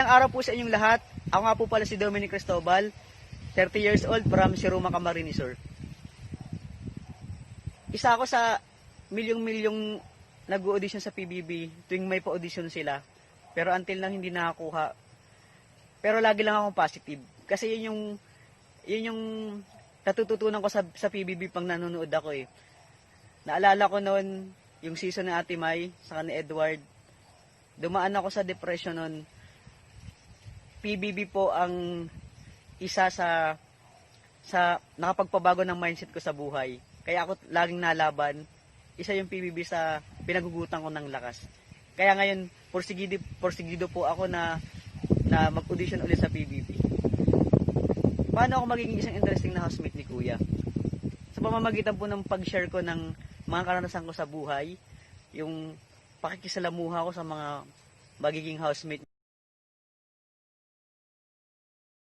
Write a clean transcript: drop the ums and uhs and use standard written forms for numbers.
Ang araw po sa inyong lahat. Ako nga po pala si Dominic Cristobal, 30 years old from Siruma, Camarines Sur. Isa ako sa milyong-milyong nag-audition sa PBB tuwing may pa-audition sila. Pero until nang hindi nakakuha. Pero lagi lang akong positive. Kasi yun yung natututunan ko sa PBB pang nanonood ako eh. Naalala ko noon yung season ng Ate May, saka ni Edward. Dumaan ako sa depression noon. PBB po ang isa sa nakapagpabago ng mindset ko sa buhay. Kaya ako laging nalaban. Isa yung PBB sa pinagugutan ko ng lakas. Kaya ngayon, porsigido po ako na mag-audition ulit sa PBB. Paano ako magiging isang interesting na housemate ni Kuya? Sa pamamagitan po ng pag-share ko ng mga karanasan ko sa buhay, yung pakikisalamuha ko sa mga magiging housemate.